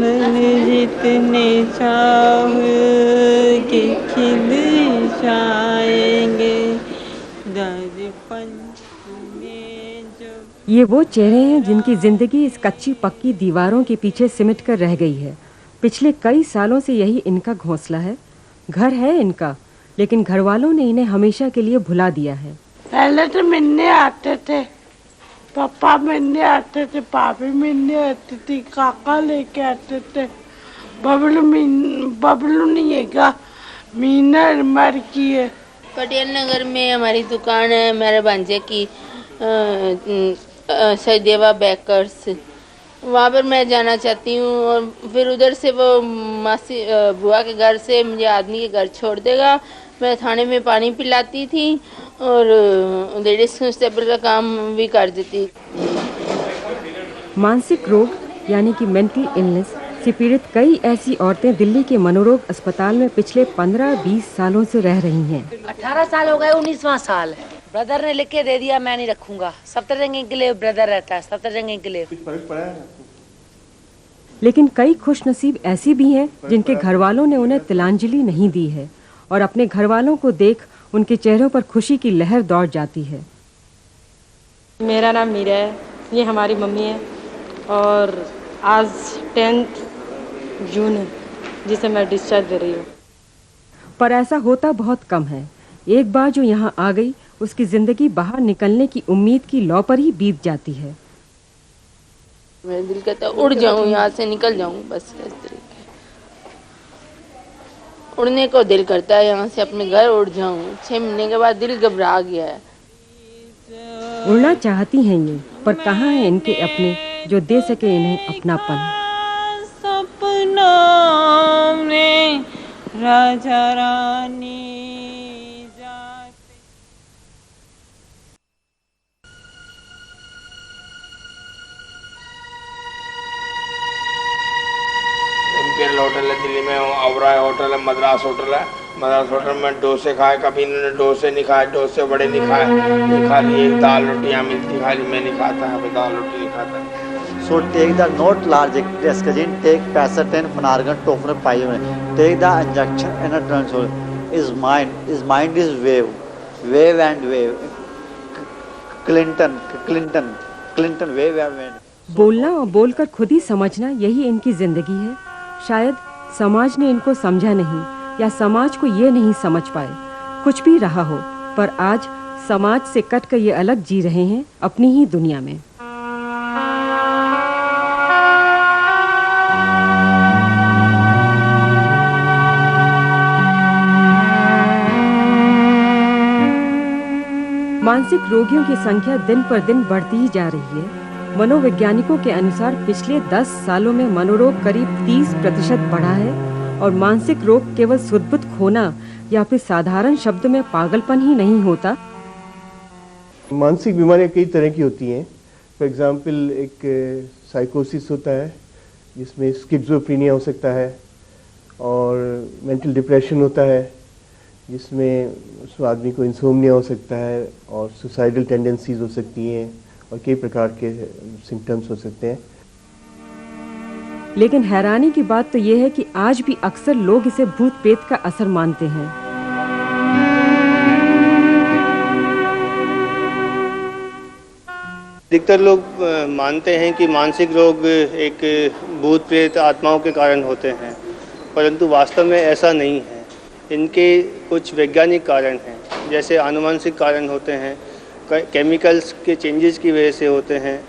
मन जितने चाहोगे खिल जाएंगे दर्पण में जो। ये वो चेहरे हैं जिनकी जिंदगी इस कच्ची पक्की दीवारों के पीछे सिमट कर रह गई है। पिछले कई सालों से यही इनका घोंसला है। घर है इनका, लेकिन घर वालों ने इन्हें हमेशा के लिए भुला दिया है। पहले तो मिलने आते थे, पापा मिलने आते थे, भाभी मिलने आती थी, काका लेके आते थे। बबलू नहीं है क्या, मीना मर की है। पटेल नगर में हमारी दुकान है, मेरे भांजे की सहदेवा बेकर्स, वहाँ पर मैं जाना चाहती हूँ। और फिर उधर से वो मासी बुआ के घर से मुझे आदमी के घर छोड़ देगा। मैं थाने में पानी पिलाती थी और लेडीज कांस्टेबल का काम भी कर देती। मानसिक रोग यानी कि मेंटल इलनेस से पीड़ित कई ऐसी औरतें दिल्ली के मनोरोग अस्पताल में पिछले 15-20 सालों से रह रही हैं। 18 साल हो गए, 19वां साल है। ब्रदर ने लिख के दे दिया, मैं नहीं रखूंगा। सप्तरंगी के लिए ब्रदर रहता है, सप्तरंगी के लिए। लेकिन कई खुशनसीब ऐसी भी हैं जिनके घर वालों ने उन्हें तिलांजलि नहीं दी है और अपने घर वालों को देख उनके चेहरों पर खुशी की लहर दौड़ जाती है। मेरा नाम मीरा है, ये हमारी मम्मी है और आज 10 जून है जिसे मैं डिस्चार्ज दे रही हूँ। पर ऐसा होता बहुत कम है। एक बार जो यहाँ आ गई, उसकी जिंदगी बाहर निकलने की उम्मीद की लौ पर ही बीत जाती है। मेरा दिल कहता है उड़ जाऊं, यहाँ से निकल जाऊं, बस इस तरीके उड़ने को दिल करता है, यहाँ से अपने घर उड़ जाऊं। 6 महीने के बाद दिल घबरा गया है। उड़ना चाहती हैं ये, पर कहाँ है इनके अपने जो दे सके इन्हें अपनापन। सपनों में राजा रानी होटल है दिल्ली में, ओबराय होटल है, मद्रास होटल है। मद्रास होटल में डोसे खाए, कभी इन्होंने डोसे नहीं खाए, डोसे बड़े नहीं खाए, नहीं खा लिए। दाल रोटियाँ मिलती खाली, मैं नहीं खाता है, दाल रोटी नहीं खाता। So take the not large estrogen, take Pacertan, Phenargan, Tofran, Pyomen. Take the injection and a transfer. Is mind is wave and wave. Clinton, wave and wave. बोलना और बोलकर खुद ही समझना, यही इनकी जिंदगी है। शायद समाज ने इनको समझा नहीं या समाज को ये नहीं समझ पाए। कुछ भी रहा हो, पर आज समाज से कट कर ये अलग जी रहे हैं अपनी ही दुनिया में। मानसिक रोगियों की संख्या दिन पर दिन बढ़ती ही जा रही है। मनोवैज्ञानिकों के अनुसार पिछले 10 सालों में मनोरोग करीब 30% बढ़ा है और मानसिक रोग केवल सुध-बुध खोना या फिर साधारण शब्द में पागलपन ही नहीं होता। मानसिक बीमारियां कई तरह की होती हैं। फॉर एग्जांपल एक साइकोसिस होता है जिसमें स्किज़ोफ्रेनिया हो सकता है, और मेंटल डिप्रेशन होता है जिसमें उस आदमी को इंसोम्निया हो सकता है और सुसाइडल टेंडेंसीज हो सकती हैं और कई प्रकार के सिम्टम्स हो सकते हैं। लेकिन हैरानी की बात तो यह है कि आज भी अक्सर लोग इसे भूत प्रेत का असर मानते हैं। अधिकतर लोग मानते हैं कि मानसिक रोग एक भूत प्रेत आत्माओं के कारण होते हैं, परंतु वास्तव में ऐसा नहीं है। इनके कुछ वैज्ञानिक कारण हैं, जैसे आनुवंशिक कारण होते हैं, केमिकल्स के चेंजेस की वजह से होते हैं,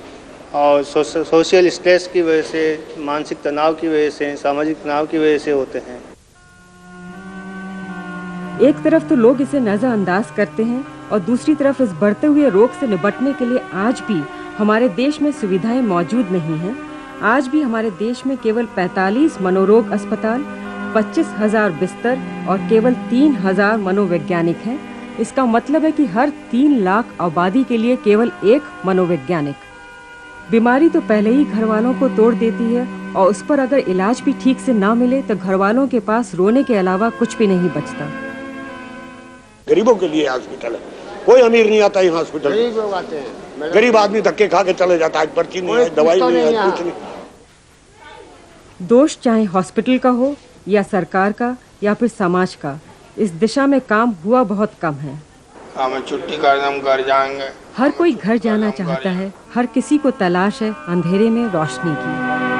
और सोशल स्ट्रेस की वजह से, मानसिक तनाव की वजह से, सामाजिक तनाव की वजह से होते हैं। एक तरफ तो लोग इसे नजरअंदाज करते हैं और दूसरी तरफ इस बढ़ते हुए रोग से निपटने के लिए आज भी हमारे देश में सुविधाएं मौजूद नहीं हैं। आज भी हमारे देश में केवल 45 मनोरोग अस्पताल, 25,000 बिस्तर और केवल 3,000 मनोवैज्ञानिक हैं। इसका मतलब है कि हर 3 लाख आबादी के लिए केवल एक मनोवैज्ञानिक। बीमारी तो पहले ही घर वालों को तोड़ देती है और उस पर अगर इलाज भी ठीक से ना मिले तो घर वालों के पास रोने के अलावा कुछ भी नहीं बचता। गरीबों के लिए हॉस्पिटल है, कोई अमीर नहीं आता यहाँ हॉस्पिटल। गरीब लोग आते हैं, गरीब आदमी धक्के खा के चले जाता है, पर्ची नहीं है, दवाई नहीं है, कुछ नहीं। दोष चाहे हॉस्पिटल का हो या सरकार का या फिर समाज का, इस दिशा में काम हुआ बहुत कम है। हमें छुट्टी कर हम घर जाएंगे। हर कोई घर जाना चाहता है, हर किसी को तलाश है अंधेरे में रोशनी की।